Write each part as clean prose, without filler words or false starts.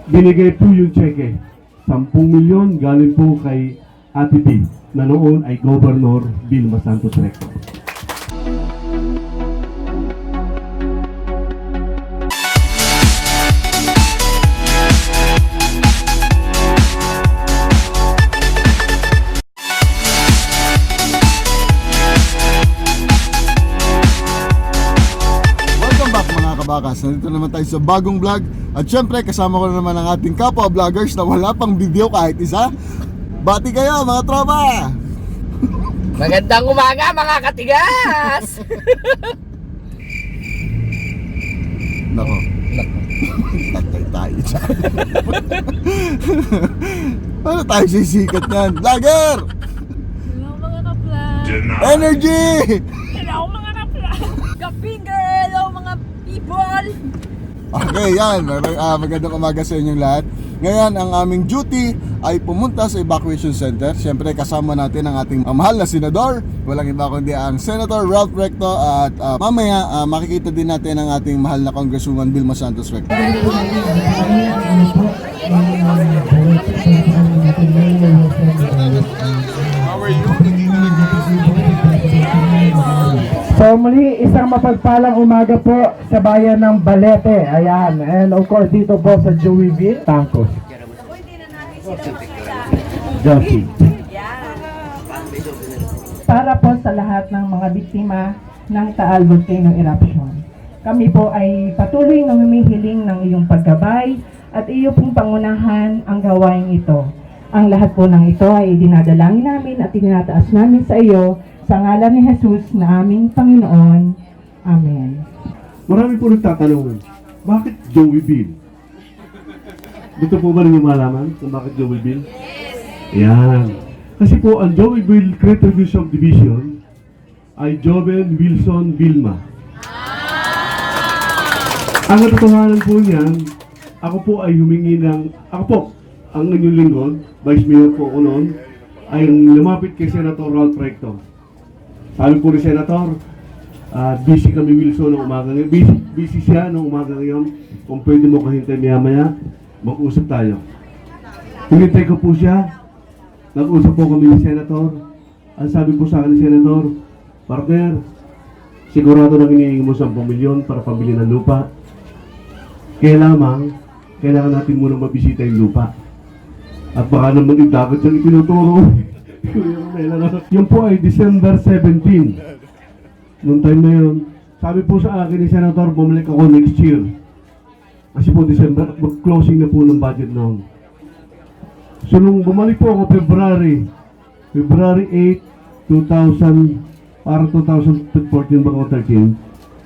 Binigay po yung cheque. 10 milyon galing po kay Ate P na noon ay Governor Vilma Santos Recto. Bakas. Nandito naman tayo sa bagong vlog at syempre kasama ko na naman ang ating kapwa vloggers na wala pang video kahit isa. Bati kayo mga tropa! Magandang umaga mga katigas! Nako. Tatay tayo dyan. Paano tayo sisikat yan? Vlogger! Hello mga ka-vlog! Energy! Hello mga ka-vlog! Ka-finger! Hello mga people! Okay, yan. Magandang umaga sa inyong lahat. Ngayon, ang aming duty ay pumunta sa evacuation center. Siyempre, kasama natin ang ating mahal na senador. Walang iba kundi ang Senator Ralph Recto. At mamaya, makikita din natin ang ating mahal na Congresswoman Vilma Santos Recto. How are you? So muli, isang mapagpalang umaga po sa bayan ng Balete. Ayan, and of course dito po sa Joeyville, Tangkos. Josie. Para po sa lahat ng mga biktima ng Taal Volcano Eruption, kami po ay patuloy na humihiling ng iyong paggabay at iyo pong pangunahan ang gawain ito. Ang lahat po ng ito ay dinadalangin namin at tinataas namin sa iyo sa ngalan ni Jesus na aming Panginoon. Amen. Marami po nagtatanong, bakit Joeyville? Gusto po ba ninyo malaman kung bakit Joeyville? Yan. Kasi po ang Joeyville Creative Subdivision ay Joven Wilson Vilma. Ang katotohanan po niyan, ako po ay humingi ng, ako po, ang inyong lingkod, Vice Mayor po ako noon, ay lumapit kay Senator Ralph Recto. Sabi po ni Senator, busy kami Wilson ng umaga ngayon. Busy siya ng umaga ngayon. Kung pwede mo kahintay maya-maya, mag-usap tayo. Hinintay ko po siya. Nag-usap po kami ni Senator. Ang sabi po sa akin ni Senator, partner, sigurado nang hinihingi mo 10 milyon para pambili ng lupa. Kaya lamang, kailangan natin muna mabisita yung lupa. At baka naman yung dagat siyang itinuturo. Yun po ay December 17. Noong time na yun, sabi po sa akin ni Senator, bumalik ako next year. Kasi po December, mag-closing na po ng budget noon. So nung bumalik po ako February 8, 2000, para 2014 ba o 13,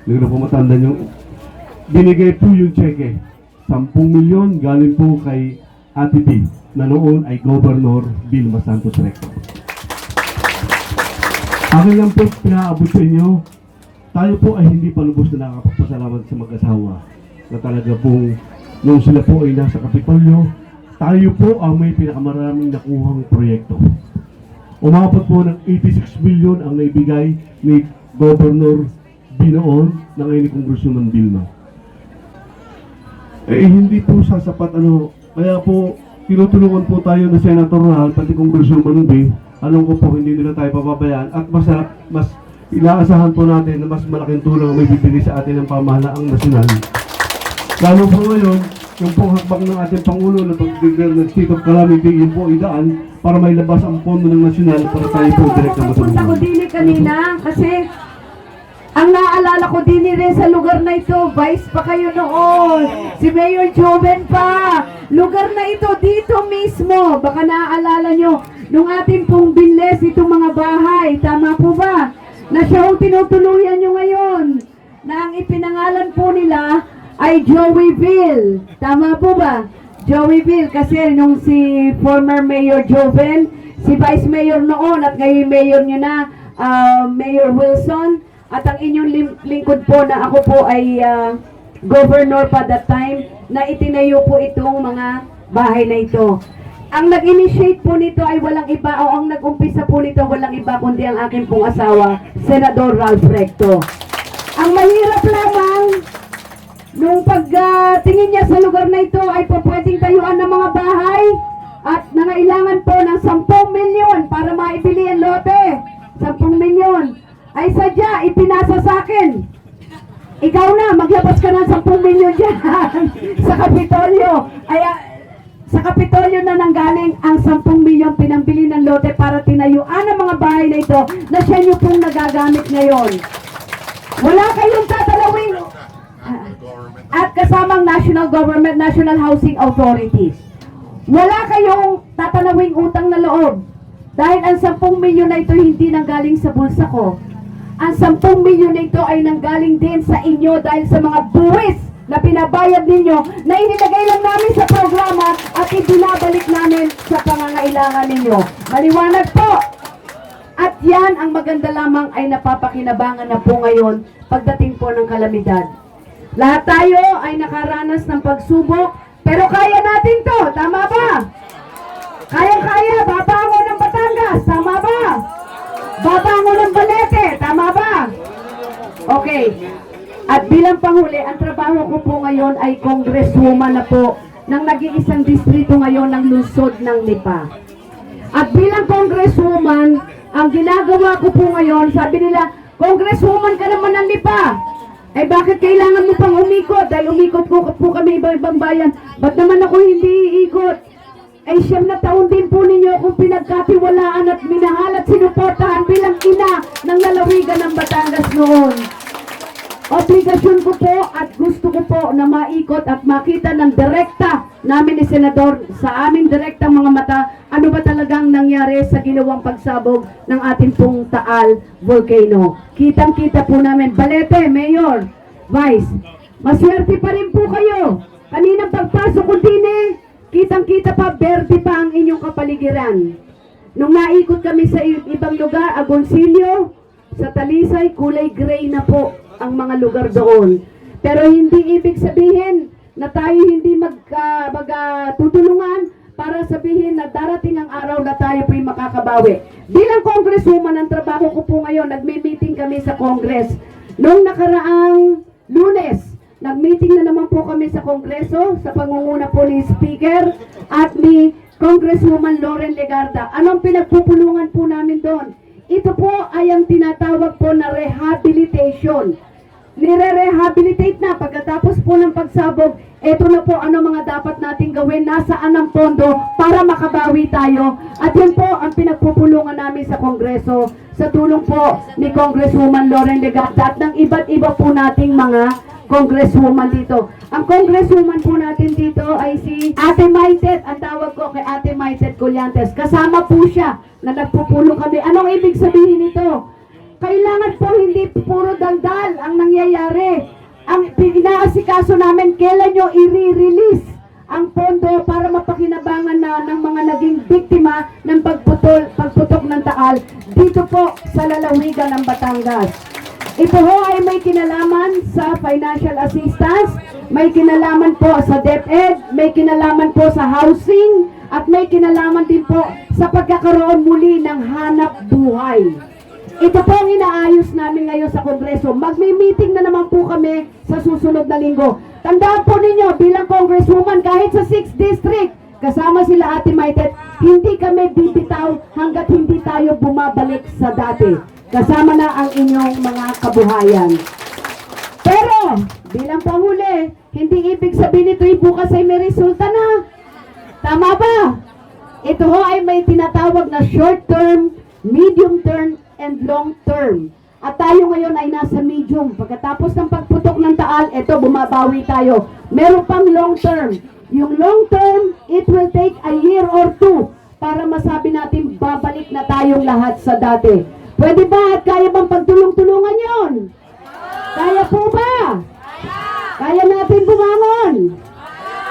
hindi ko po matanda nyo, binigay po yung cheque. 10 milyon galing po kay Ate P na noon ay Governor Vilma Santos Recto. Akin lang po pinaabot sa inyo, tayo po ay hindi pa lubos na nakakapagpasalamat sa mag-asawa na talaga pong nung sila po ay nasa Kapitolyo, tayo po ang may pinakamaraming nakuhang proyekto. Umabot po ng 86 billion ang naibigay ni Governor Binoon na ngayon ni Congresswoman Vilma. Eh hindi po sasapat kaya po tinutulungan po tayo ng Senator Rahal, pati Congresswoman B. Alam ko po hindi nila tayo papabayaan at mas inaasahan po natin na mas malaking tulong ang may bibigay sa atin ng pamahalaang nasyonal. Lalo po ngayon, yung pong hakbang ng ating Pangulo na pag-declare ng state of calamity, yun po idaan para may labas ang pondo ng nasyonal para tayo po direct na matulungan. Punta ko din kanina kasi ang naalala ko din rin sa lugar na ito, Vice pa kayo noon, si Mayor Joven pa, lugar na ito dito mismo, baka naaalala nyo, nung ating pong binles itong mga bahay, tama po ba? Na siya ang tinutuluyan nyo ngayon, na ang ipinangalan po nila ay Joeyville, tama po ba? Joeyville, kasi nung si former Mayor Joven, si Vice Mayor noon at ngayon Mayor nyo na, Mayor Wilson, at ang inyong lingkod po na ako po ay governor pa that time na itinayo po itong mga bahay na ito. Ang nag-initiate po nito ay walang iba o ang nag-umpisa po nito walang iba kundi ang aking pong asawa, Senador Ralph Recto. Ang mahirap lamang nung pagtingin niya sa lugar na ito ay po pwedeng tayuan ng mga bahay at nangailangan po ng 10 milyon para maibili ang lote. 10 milyon. Ay sadya, ipinasa sa akin. Ikaw na, maglabas ka ng 10 milyon dyan sa Kapitolyo. Ay, sa Kapitolyo na nanggaling ang 10 milyon pinambili ng lote para tinayuan ang mga bahay na ito na siya nyo pong nagagamit ngayon. Wala kayong tatalawing at kasamang national government, National Housing Authority. Wala kayong tatalawing utang na loob. Dahil ang 10 milyon na ito hindi nanggaling sa bulsa ko. Ang 10 milyon na ito ay nanggaling din sa inyo dahil sa mga buwis na pinabayad ninyo na inilagay lang namin sa programa at ibinabalik namin sa pangangailangan ninyo. Maliwanag po! At yan ang maganda lamang ay napapakinabangan na po ngayon pagdating po ng kalamidad. Lahat tayo ay nakaranas ng pagsubok, pero kaya natin to, tama ba? Kaya-kaya, babango ng Batangas, tama ba? Babango ng Balete, tama ba? Okay. At bilang panghuli, ang trabaho ko po ngayon ay congresswoman na po ng nag-iisang distrito ngayon ng lungsod ng Lipa. At bilang congresswoman, ang ginagawa ko po ngayon, sabi nila, congresswoman ka naman ng Lipa. Eh bakit kailangan mo pang umikot? Dahil umikot po kami iba-ibang bayan. Ba't naman ako hindi iikot? Ay 7 na taon din po ninyo akong pinagkatiwalaan at minahal at sinuportahan bilang ina ng lalawigan ng Batangas noon. Obligasyon ko po at gusto ko po na maikot at makita ng direkta namin ni Senador sa aming direktang mga mata ano ba talagang nangyari sa ginawang pagsabog ng ating pong Taal Volcano. Kitang-kita po namin, Balete, Mayor, Vice, maswerte pa rin po kayo. Kaninang pagpasok ko din kitang-kita pa, berde pa ang inyong kapaligiran. Nung naikot kami sa ibang lugar, Agoncillo, sa Talisay, kulay gray na po ang mga lugar doon. Pero hindi ibig sabihin na tayo hindi magtutulungan para sabihin na darating ang araw na tayo po'y makakabawi. Bilang congresswoman, ang trabaho ko po ngayon, nagme-meeting kami sa Congress. Noong nakaraang Lunes, nag-meeting na naman po kami sa Kongreso sa pangunguna po ni Speaker at ni Congresswoman Loren Legarda. Anong pinagpupulungan po namin doon? Ito po ay ang tinatawag po na rehabilitation. Nire-rehabilitate na pagkatapos po ng pagsabog, ito na po ano mga dapat nating gawin, nasaan ang pondo para makabawi tayo. At yun po ang pinagpupulungan namin sa Kongreso sa tulong po ni Congresswoman Loren Legarda at ng iba't iba po nating mga congresswoman dito. Ang congresswoman po natin dito ay si Ate Maitet. Ang tawag ko kay Ate Maitet Collantes. Kasama po siya na nagpupulong kami. Anong ibig sabihin nito? Kailangan po hindi puro daldal ang nangyayari. Ang inaasikaso namin, kailan nyo i-release ang pondo para mapakinabangan na ng mga naging biktima ng pagputok ng Taal dito po sa lalawigan ng Batangas. Ito ho ay may kinalaman sa financial assistance, may kinalaman po sa DepEd, may kinalaman po sa housing, at may kinalaman din po sa pagkakaroon muli ng hanap buhay. Ito po ang inaayos namin ngayon sa Kongreso. Magmi-meeting na naman po kami sa susunod na linggo. Tandaan po ninyo, bilang congresswoman, kahit sa 6th District, kasama sila Ate Maitet, hindi kami bibitaw hanggat hindi tayo bumabalik sa dati. Kasama na ang inyong mga kabuhayan. Pero, bilang panghuli, hindi ibig sabihin ito'y bukas ay may resulta na. Tama ba? Ito ho ay may tinatawag na short term, medium term, and long term. At tayo ngayon ay nasa medium. Pagkatapos ng pagputok ng Taal, ito, bumabawi tayo. Meron pang long term. Yung long term, it will take a year or 2 para masabi natin babalik na tayong lahat sa dati. Pwede ba at kaya bang pagtulong-tulungan yon? Kaya po ba? Kaya natin bumangon.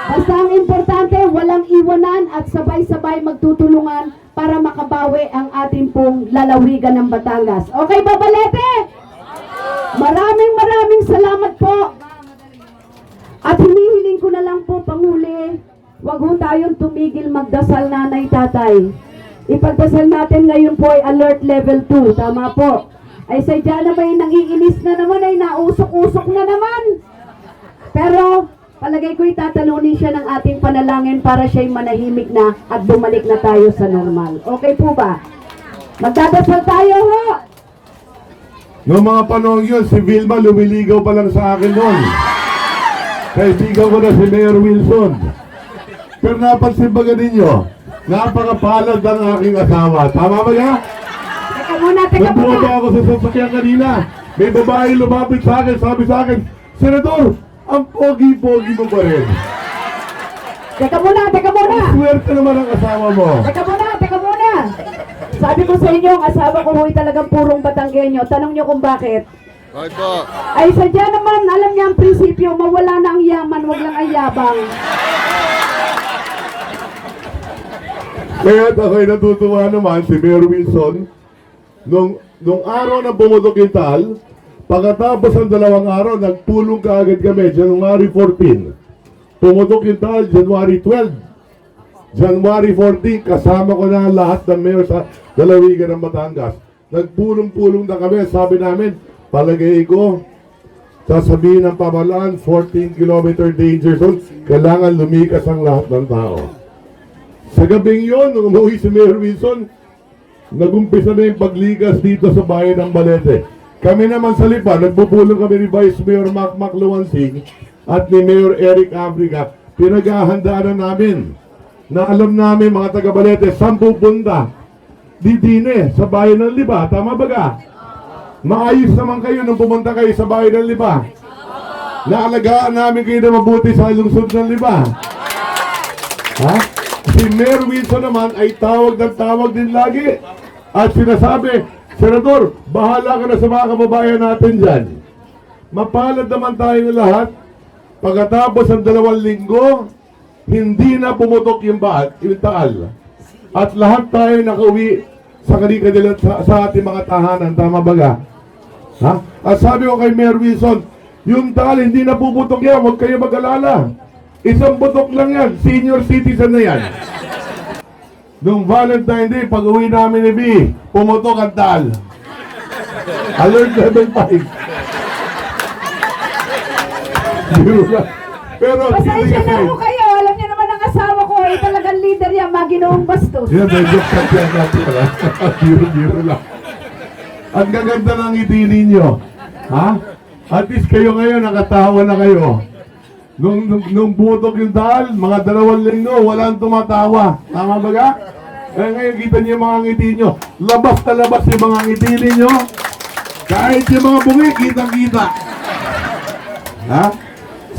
Basta ang importante, walang iwanan at sabay-sabay magtutulungan para makabawi ang ating pong lalawigan ng Batangas. Okay ba, Balete? Maraming salamat po. At hinihiling ko na lang po, Panghuli, wag ho tayong tumigil magdasal, nanay, tatay. Ipagdasal natin ngayon po ay alert level 2, tama po. Ay sadya na may nangiinis na naman, ay nausok-usok na naman. Pero palagay ko itatalunin siya ng ating panalangin para siya'y manahimik na at bumalik na tayo sa normal. Okay po ba? Magdadasal tayo ho! Noong mga panahon yun, si Vilma lumiligaw pa lang sa akin noon. Kaibigan ko na si Mayor Wilson. Pero napansin ba ninyo, napakapalad ang aking asawa. Tama ba niya? Teka muna, teka Nagbuha muna! ako sa sasakyan kanina. May babae lumapit sa akin, sabi sa akin, Senador, ang pogi-pogi mo pa rin. Teka muna, teka muna! Swerte naman ang asawa mo. Teka muna, teka muna! Sabi ko sa inyo, ang asawa ko huy talagang purong Batanggenyo. Tanong nyo kung bakit. Bakit po? Ay sadya naman, alam niya ang prinsipyo, mawala na ang yaman, wag lang ang yabang. Kaya ako'y natutuwa naman si Mayor Wilson. Nung araw na bumutok yung tal, pagkatapos ng 2 araw, nagpulong kaagad kami, January 14. Pumutok yung tal, January 12. January 14, kasama ko na lahat ng mayor sa Dalawigan ng Batangas. Nagpulong-pulong na kami, sabi namin, palagay ko, sasabihin ng pamahalaan, 14-kilometer danger zone, kailangan lumikas ang lahat ng tao. Sa gabing yun, nung umuwi si Mayor Wilson, nagumpisa na yung paglikas dito sa bayan ng Balete. Kami naman sa Lipa, nagpupulong kami ni Vice Mayor Mac Luwansing at ni Mayor Eric Africa. Pinaghahandaan na namin na alam namin mga taga Balete, saan pupunta? Didine, sa bayan ng Lipa. Tama ba ka? Maayos naman kayo nung pumunta kayo sa bayan ng Lipa. Naalagaan namin kayo na mabuti sa lungsod ng Lipa. Ha? Si Mayor Wilson naman ay tawag ng tawag din lagi. At sinasabi, Senador, bahala ka na sa mga kababayan natin dyan. Mapalad naman tayong lahat. Pagkatapos ng 2 linggo, hindi na pumutok yung taal. At lahat tayo nakauwi sa kanila sa ating mga tahanan. Tama ba ga? Ha? At sabi ko kay Mayor Wilson, yung taal hindi na puputok yan. Huwag kayo mag-alala. Isang butok lang yan. Senior citizen na yan. Nung Valentine Day, pag uwi namin ni B, pumutok ang taal. Alert level 5. Pero Pasensya na ako kayo, alam niyo naman ang asawa ko ay talagang leader yan, maginoong bastos. yan, medyo kapyan natin pala. Biro-biro lang. Ang gaganda ng ngiti ninyo. Ha? At least kayo ngayon, nakatawa na kayo. Nung butok yung dahil, mga 2 linggo, walang tumatawa. Tama ba ka? Kaya ngayon, kita niyo yung mga ngiti nyo. Labas na labas yung mga ngiti ninyo. Kahit yung mga bungi, kitang-kita. Ha?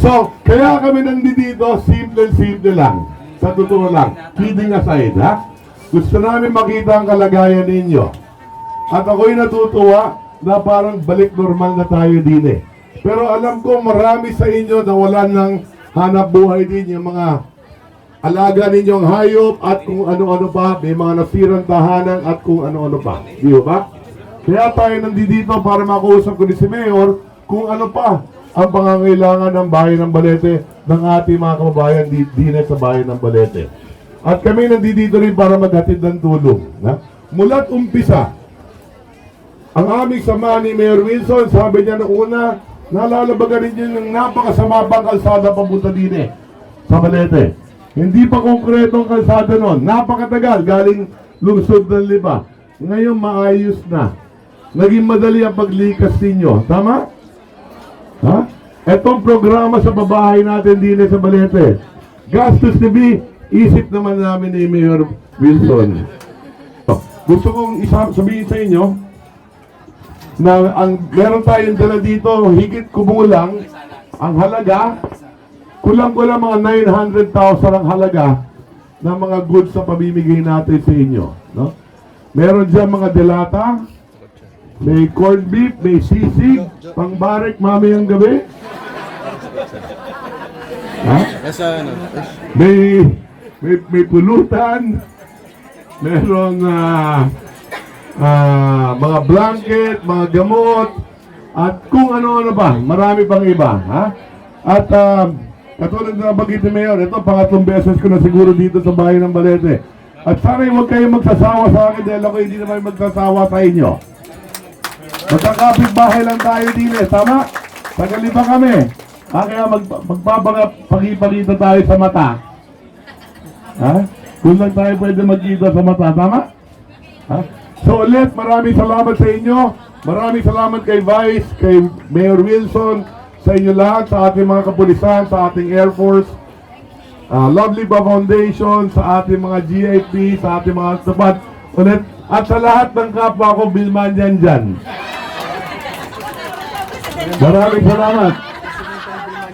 So, kaya kami nandito, simple lang. Sa totoo lang. Kidding aside, ha? Gusto namin makita ang kalagayan ninyo. At ako'y natutuwa na parang balik normal na tayo din eh. Pero alam ko marami sa inyo na wala ng hanap buhay din yung mga alaga ninyong hayop at kung ano-ano pa. May mga nasirang tahanan at kung ano-ano pa. Di ba? Kaya tayo nandito para makausap ko ni si Mayor kung ano pa ang pangangailangan ng bayan ng Balete ng ating mga kababayan din sa bayan ng Balete. At kami nandito rin para maghatid ng tulong. Mula't umpisa, ang aming sama ni Mayor Wilson, sabi niya noong una, naalala ba rin yun ng napakasama pang kalsada papunta din sa Balete. Hindi pa konkretong kalsada noon. Napakatagal, galing lungsod ng Lipa. Ngayon maayos na. Naging madali ang paglikas ninyo. Tama? Ha? Etong programa sa babahay natin din sa Balete. Gastos TV, isip naman namin ni Mayor Wilson. Gusto kong sabihin sa inyo na meron tayong dala dito, higit kumulang ang halaga, kulang-kulang mga 900,000 ang halaga ng mga goods na pamimigay natin sa inyo. No? Meron dyan mga delata, may corned beef, may sisig, pangbarek mamayang gabi. Ha? May pulutan, merong mga blanket, mga gamot, at kung ano-ano pa, marami pang iba. Ha? At katulad na bagay ni Mayor, ito pangatlong beses ko na siguro dito sa bayan ng Balete. At sana huwag kayong magsasawa sa akin dahil ako hindi naman magsasawa sa inyo. Magkakapit bahay lang tayo din tama? Taga Lipa kami. Kaya magpapakita tayo sa mata. Ha? Kung lang tayo pwede magkita sa mata, tama? Ha? So ulit, maraming salamat sa inyo. Maraming salamat kay Vice, kay Mayor Wilson, sa inyo lahat, sa ating mga kapulisan, sa ating Air Force, Lovely Ba Foundation, sa ating mga GIP, sa ating mga tapat, ulit, at sa lahat ng kapwa ko, Bilmanian dyan. Maraming salamat.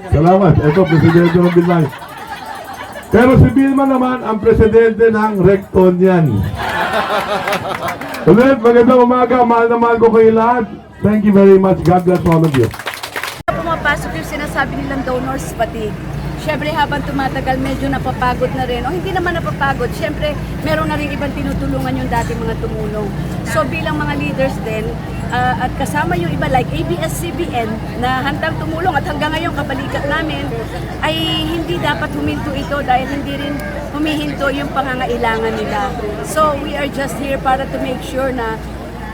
Salamat. Ito, Presidente ng Bilman. Pero si Bilma naman, ang Presidente ng Recton yan. Ulit, magandang umaga. Mahal na mahal ko kayo lahat. Thank you very much. God bless all of you. Pumapasok yung sinasabi nilang donors fatigue. Siyempre habang tumatagal medyo napapagod na rin o hindi naman napapagod, siyempre meron na rin ibang tinutulungan yung dating mga tumulong. So bilang mga leaders din at kasama yung iba like ABS-CBN na handang tumulong at hanggang ngayon kabalikat namin ay hindi dapat huminto ito dahil hindi rin humihinto yung pangangailangan nila. So we are just here para to make sure na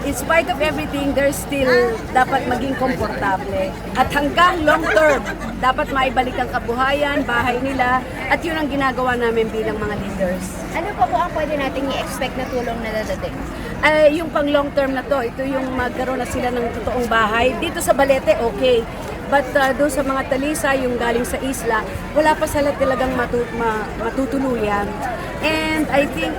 in spite of everything, they're still dapat maging komportable. At hanggang long term, dapat maibalik ang kabuhayan, bahay nila, at yun ang ginagawa namin bilang mga leaders. Ano pa po ang pwede nating i-expect na tulong na dadating? Yung pang long term na to, ito yung magkaroon na sila ng totoong bahay. Dito sa Balete, okay. But doon sa mga talisa, yung galing sa isla, wala pa sila talagang matutuluyan. And I think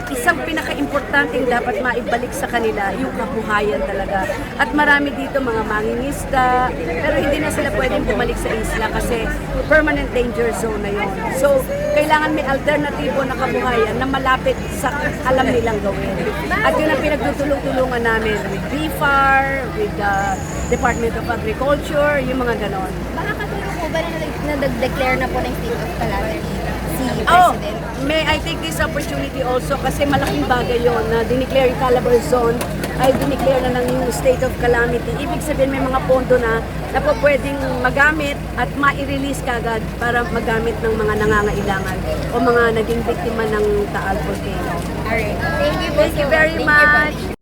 isang pinaka-importante dapat maibalik sa kanila yung kabuhayan talaga. At marami dito mga mangingista, pero hindi na sila pwedeng bumalik sa isla kasi permanent danger zone na yun. So, kailangan may alternatibo na kabuhayan na malapit sa alam nilang gawin. At yun ang pinagtutulong-tulungan namin with BFAR, with the Department of Agriculture, yung mga ganon. Makakatulong po ba na nag-declare na po ng state of calamity si Oh, President? may I take this opportunity also kasi malaking bagay yon na dineclare yung Calabarzon ay dineclare na ng yung state of calamity. Ibig sabihin may mga pondo na po pwedeng magamit at ma-release kagad para magamit ng mga nangangailangan o mga naging biktima ng Taal Volcano. Alright. Thank you po Thank you so much. very Thank you po. much.